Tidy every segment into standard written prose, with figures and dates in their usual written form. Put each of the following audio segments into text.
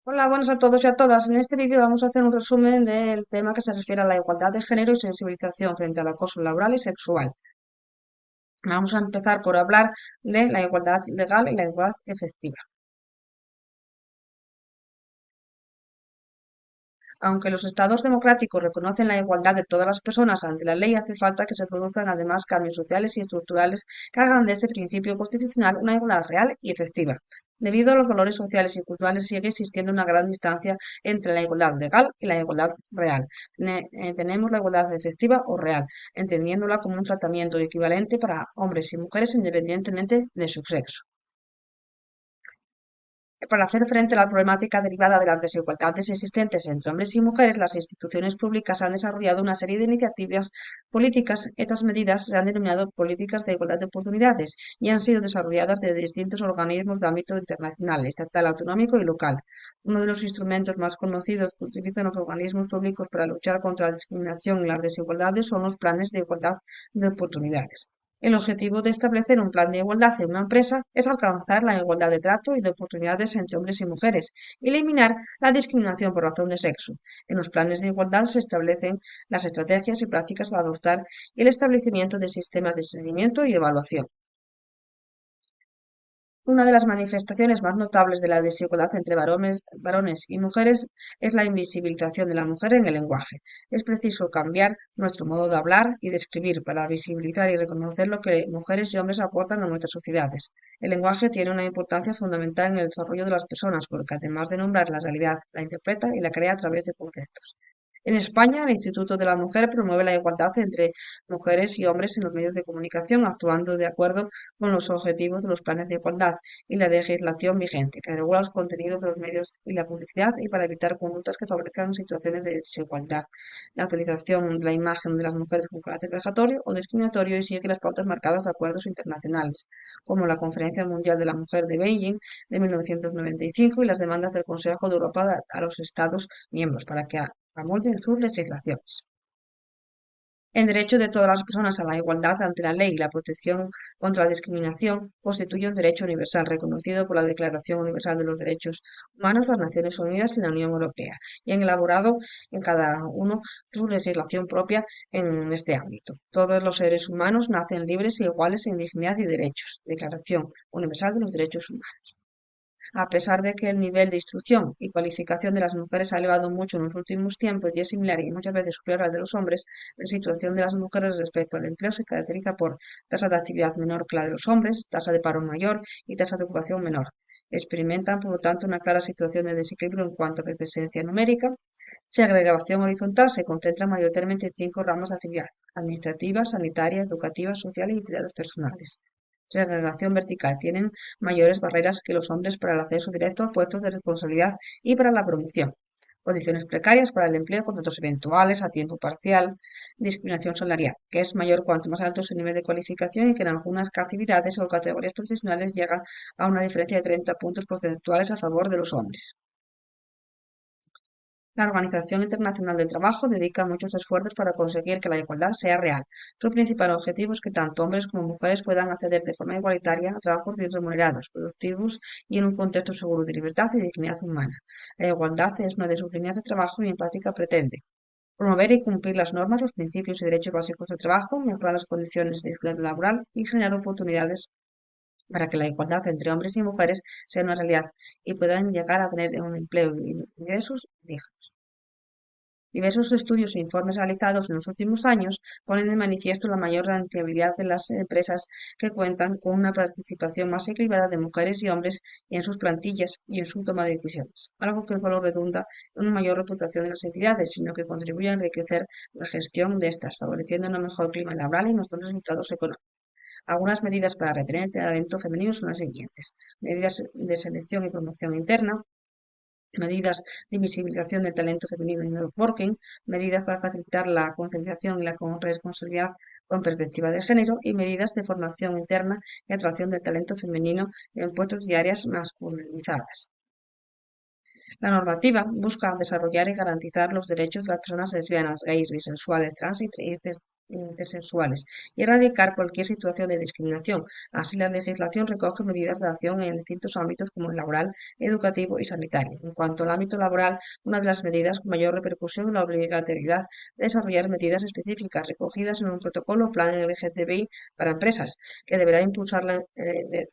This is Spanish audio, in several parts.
Hola, buenas a todos y a todas. En este vídeo vamos a hacer un resumen del tema que se refiere a la igualdad de género y sensibilización frente al acoso laboral y sexual. Vamos a empezar por hablar de la igualdad legal y la igualdad efectiva. Aunque los estados democráticos reconocen la igualdad de todas las personas ante la ley, hace falta que se produzcan además cambios sociales y estructurales que hagan de este principio constitucional una igualdad real y efectiva. Debido a los valores sociales y culturales sigue existiendo una gran distancia entre la igualdad legal y la igualdad real. Tenemos la igualdad efectiva o real, entendiéndola como un tratamiento equivalente para hombres y mujeres independientemente de su sexo. Para hacer frente a la problemática derivada de las desigualdades existentes entre hombres y mujeres, las instituciones públicas han desarrollado una serie de iniciativas políticas. Estas medidas se han denominado políticas de igualdad de oportunidades y han sido desarrolladas de distintos organismos de ámbito internacional, estatal, autonómico y local. Uno de los instrumentos más conocidos que utilizan los organismos públicos para luchar contra la discriminación y las desigualdades son los planes de igualdad de oportunidades. El objetivo de establecer un plan de igualdad en una empresa es alcanzar la igualdad de trato y de oportunidades entre hombres y mujeres y eliminar la discriminación por razón de sexo. En los planes de igualdad se establecen las estrategias y prácticas a adoptar y el establecimiento de sistemas de seguimiento y evaluación. Una de las manifestaciones más notables de la desigualdad entre varones y mujeres es la invisibilización de la mujer en el lenguaje. Es preciso cambiar nuestro modo de hablar y de escribir para visibilizar y reconocer lo que mujeres y hombres aportan a nuestras sociedades. El lenguaje tiene una importancia fundamental en el desarrollo de las personas porque además de nombrar la realidad, la interpreta y la crea a través de conceptos. En España, el Instituto de la Mujer promueve la igualdad entre mujeres y hombres en los medios de comunicación, actuando de acuerdo con los objetivos de los planes de igualdad y la legislación vigente, que regula los contenidos de los medios y la publicidad y para evitar conductas que favorezcan situaciones de desigualdad. La utilización de la imagen de las mujeres con carácter vejatorio o discriminatorio y sigue las pautas marcadas de acuerdos internacionales, como la Conferencia Mundial de la Mujer de Beijing de 1995 y cinco y las demandas del Consejo de Europa a los Estados miembros para que promulguen sus legislaciones. El derecho de todas las personas a la igualdad ante la ley y la protección contra la discriminación constituye un derecho universal reconocido por la Declaración Universal de los Derechos Humanos, las Naciones Unidas y la Unión Europea, y han elaborado en cada uno su legislación propia en este ámbito. Todos los seres humanos nacen libres e iguales en dignidad y derechos. Declaración Universal de los Derechos Humanos. A pesar de que el nivel de instrucción y cualificación de las mujeres ha elevado mucho en los últimos tiempos y es similar y muchas veces superior al de los hombres, la situación de las mujeres respecto al empleo se caracteriza por tasa de actividad menor que la de los hombres, tasa de paro mayor y tasa de ocupación menor. Experimentan, por lo tanto, una clara situación de desequilibrio en cuanto a presencia numérica. Segregación horizontal se concentra mayoritariamente en cinco ramas de actividad: administrativa, sanitaria, educativa, social y cuidados personales. Segregación vertical: tienen mayores barreras que los hombres para el acceso directo a puestos de responsabilidad y para la promoción. Condiciones precarias para el empleo, contratos eventuales, a tiempo parcial, discriminación salarial, que es mayor cuanto más alto su nivel de cualificación y que en algunas actividades o categorías profesionales llega a una diferencia de 30 puntos porcentuales a favor de los hombres. La Organización Internacional del Trabajo dedica muchos esfuerzos para conseguir que la igualdad sea real. Su principal objetivo es que tanto hombres como mujeres puedan acceder de forma igualitaria a trabajos bien remunerados, productivos y en un contexto seguro de libertad y dignidad humana. La igualdad es una de sus líneas de trabajo y en práctica pretende promover y cumplir las normas, los principios y derechos básicos de trabajo, mejorar las condiciones de seguridad laboral y generar oportunidades para que la igualdad entre hombres y mujeres sea una realidad y puedan llegar a tener un empleo y ingresos dignos. Diversos estudios e informes realizados en los últimos años ponen de manifiesto la mayor rentabilidad de las empresas que cuentan con una participación más equilibrada de mujeres y hombres en sus plantillas y en su toma de decisiones, algo que no solo redunda en una mayor reputación de las entidades, sino que contribuye a enriquecer la gestión de estas, favoreciendo un mejor clima laboral y mejores resultados económicos. Algunas medidas para retener el talento femenino son las siguientes: medidas de selección y promoción interna, medidas de visibilización del talento femenino en el networking, medidas para facilitar la conciliación y la corresponsabilidad con perspectiva de género y medidas de formación interna y atracción del talento femenino en puestos y áreas masculinizadas. La normativa busca desarrollar y garantizar los derechos de las personas lesbianas, gays, bisexuales, trans y intersexuales y erradicar cualquier situación de discriminación. Así, la legislación recoge medidas de acción en distintos ámbitos como el laboral, educativo y sanitario. En cuanto al ámbito laboral, una de las medidas con mayor repercusión es la obligatoriedad de desarrollar medidas específicas recogidas en un protocolo o plan LGTBI para empresas, que que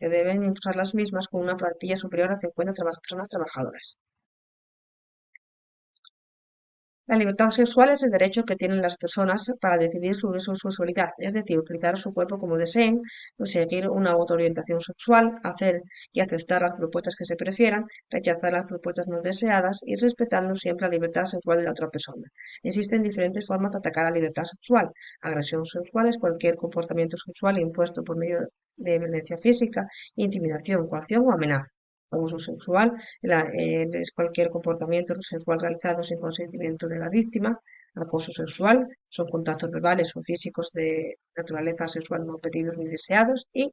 deben impulsar las mismas con una plantilla superior a 50 personas trabajadoras. La libertad sexual es el derecho que tienen las personas para decidir sobre su sexualidad, es decir, utilizar su cuerpo como deseen, seguir una u otra orientación sexual, hacer y aceptar las propuestas que se prefieran, rechazar las propuestas no deseadas y respetando siempre la libertad sexual de la otra persona. Existen diferentes formas de atacar la libertad sexual. Agresión sexual es cualquier comportamiento sexual impuesto por medio de violencia física, intimidación, coacción o amenaza. Abuso sexual es cualquier comportamiento sexual realizado sin consentimiento de la víctima. Acoso sexual son contactos verbales o físicos de naturaleza sexual no pedidos ni deseados. Y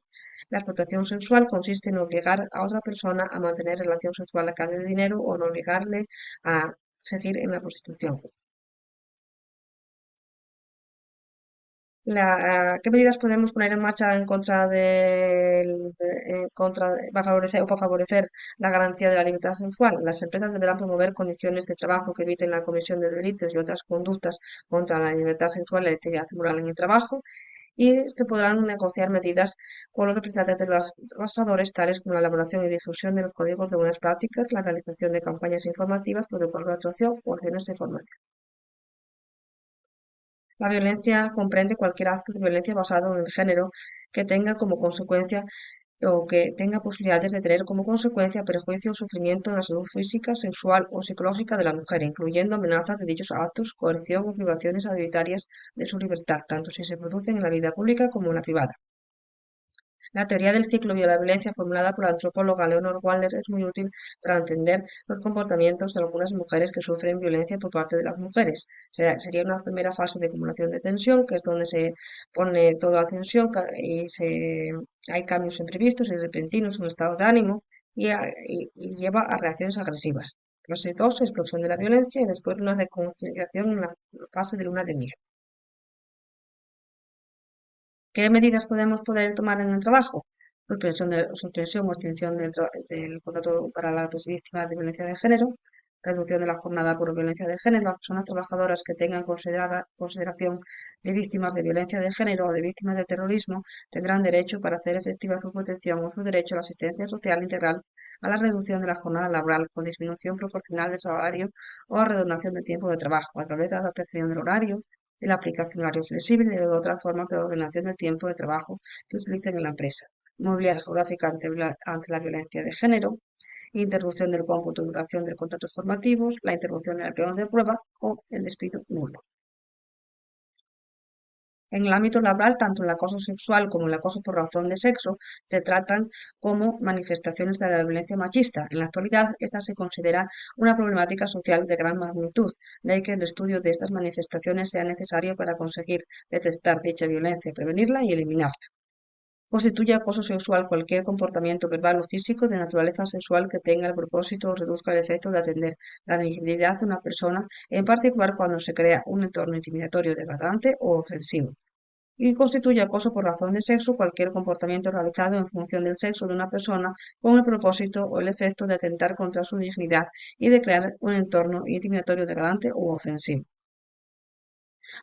la explotación sexual consiste en obligar a otra persona a mantener relación sexual a cambio de dinero o en obligarle a seguir en la prostitución. ¿Qué medidas podemos poner en marcha en contra para favorecer para favorecer la garantía de la libertad sexual? Las empresas deberán promover condiciones de trabajo que eviten la comisión de delitos y otras conductas contra la libertad sexual y la integridad moral en el trabajo, y se podrán negociar medidas con los representantes de los trabajadores, tales como la elaboración y difusión de los códigos de buenas prácticas, la realización de campañas informativas, protocolos de actuación o acciones de formación. La violencia comprende cualquier acto de violencia basado en el género que tenga como consecuencia o que tenga posibilidades de tener como consecuencia perjuicio o sufrimiento en la salud física, sexual o psicológica de la mujer, incluyendo amenazas de dichos actos, coerción o privaciones arbitrarias de su libertad, tanto si se producen en la vida pública como en la privada. La teoría del ciclo de la violencia formulada por la antropóloga Leonor Waller es muy útil para entender los comportamientos de algunas mujeres que sufren violencia por parte de las mujeres. Sería una primera fase de acumulación de tensión, que es donde se pone toda la tensión hay cambios imprevistos y repentinos en el estado de ánimo y lleva a reacciones agresivas. Fase 2, explosión de la violencia y después una reconciliación en la fase de luna de miel. ¿Qué medidas podemos poder tomar en el trabajo? Suspensión o extinción del contrato para las víctimas de violencia de género, reducción de la jornada por violencia de género. Las personas trabajadoras que tengan consideración de víctimas de violencia de género o de víctimas de terrorismo tendrán derecho para hacer efectiva su protección o su derecho a la asistencia social integral, a la reducción de la jornada laboral con disminución proporcional del salario o a reducción del tiempo de trabajo a través de la adaptación del horario, de la aplicación de horario flexible y de otras formas de ordenación del tiempo de trabajo que utilicen en la empresa. Movilidad geográfica ante la violencia de género, interrupción del cómputo y duración de contratos formativos, la interrupción del periodo de prueba o el despido nulo. En el ámbito laboral, tanto el acoso sexual como el acoso por razón de sexo se tratan como manifestaciones de la violencia machista. En la actualidad, esta se considera una problemática social de gran magnitud, de ahí que el estudio de estas manifestaciones sea necesario para conseguir detectar dicha violencia, prevenirla y eliminarla. Constituye acoso sexual cualquier comportamiento verbal o físico de naturaleza sexual que tenga el propósito o reduzca el efecto de atender la dignidad de una persona, en particular cuando se crea un entorno intimidatorio, degradante o ofensivo. Y constituye acoso por razón de sexo cualquier comportamiento realizado en función del sexo de una persona con el propósito o el efecto de atentar contra su dignidad y de crear un entorno intimidatorio, degradante u ofensivo.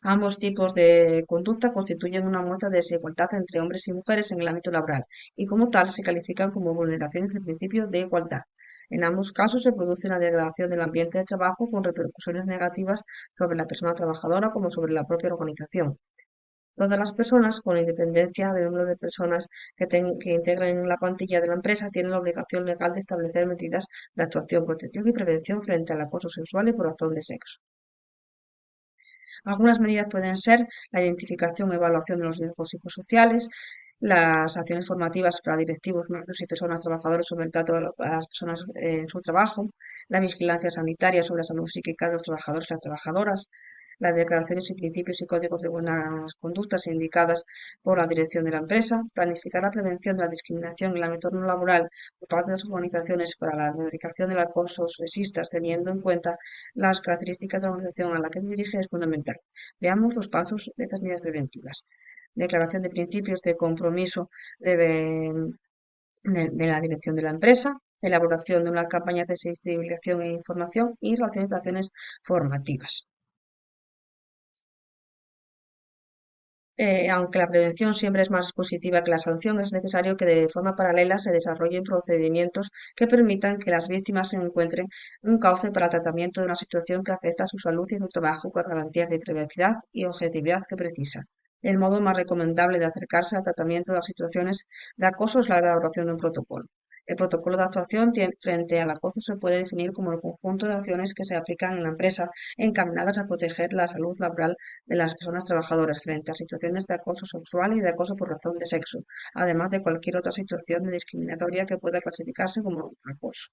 Ambos tipos de conducta constituyen una muestra de desigualdad entre hombres y mujeres en el ámbito laboral y como tal se califican como vulneraciones del principio de igualdad. En ambos casos se produce una degradación del ambiente de trabajo con repercusiones negativas sobre la persona trabajadora como sobre la propia organización. Todas las personas, con independencia del número de personas que integren la plantilla de la empresa, tienen la obligación legal de establecer medidas de actuación, protección y prevención frente al acoso sexual y por razón de sexo. Algunas medidas pueden ser la identificación y evaluación de los riesgos psicosociales, las acciones formativas para directivos, miembros y personas trabajadoras sobre el trato a las personas en su trabajo, la vigilancia sanitaria sobre la salud psíquica de los trabajadores y las trabajadoras, las declaraciones y principios y códigos de buenas conductas indicadas por la dirección de la empresa, planificar la prevención de la discriminación en el entorno laboral por parte de las organizaciones para la erradicación del acoso sexistas, teniendo en cuenta las características de la organización a la que se dirige, es fundamental. Veamos los pasos de estas medidas preventivas. Declaración de principios de compromiso de la dirección de la empresa, elaboración de una campaña de sensibilización e información y relaciones de acciones formativas. Aunque la prevención siempre es más positiva que la sanción, es necesario que de forma paralela se desarrollen procedimientos que permitan que las víctimas se encuentren un cauce para tratamiento de una situación que afecta a su salud y su trabajo con garantías de privacidad y objetividad que precisan. El modo más recomendable de acercarse al tratamiento de las situaciones de acoso es la elaboración de un protocolo. El protocolo de actuación frente al acoso se puede definir como el conjunto de acciones que se aplican en la empresa encaminadas a proteger la salud laboral de las personas trabajadoras frente a situaciones de acoso sexual y de acoso por razón de sexo, además de cualquier otra situación de discriminatoria que pueda clasificarse como acoso.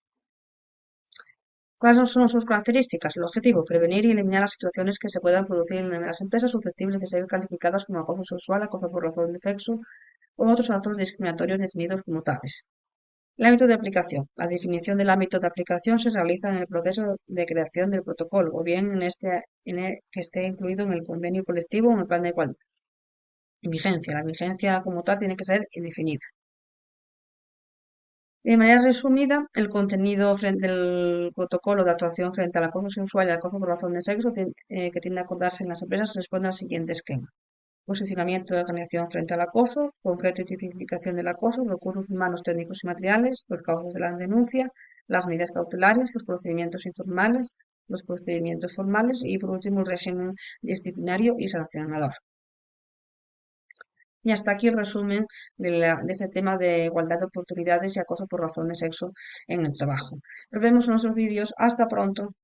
¿Cuáles son sus características? El objetivo, prevenir y eliminar las situaciones que se puedan producir en las empresas susceptibles de ser calificadas como acoso sexual, acoso por razón de sexo o otros actos discriminatorios definidos como tales. El ámbito de aplicación. La definición del ámbito de aplicación se realiza en el proceso de creación del protocolo o bien que esté incluido en el convenio colectivo o en el plan de igualdad. Vigencia. La vigencia como tal tiene que ser indefinida. De manera resumida, el contenido del protocolo de actuación frente al acoso sexual y al acoso por razón de sexo que tiende a acordarse en las empresas responde al siguiente esquema. Posicionamiento de la organización frente al acoso, concreto y tipificación del acoso, recursos humanos, técnicos y materiales, los causas de la denuncia, las medidas cautelares, los procedimientos informales, los procedimientos formales y, por último, el régimen disciplinario y sancionador. Y hasta aquí el resumen de este tema de igualdad de oportunidades y acoso por razón de sexo en el trabajo. Nos vemos en nuestros vídeos. Hasta pronto.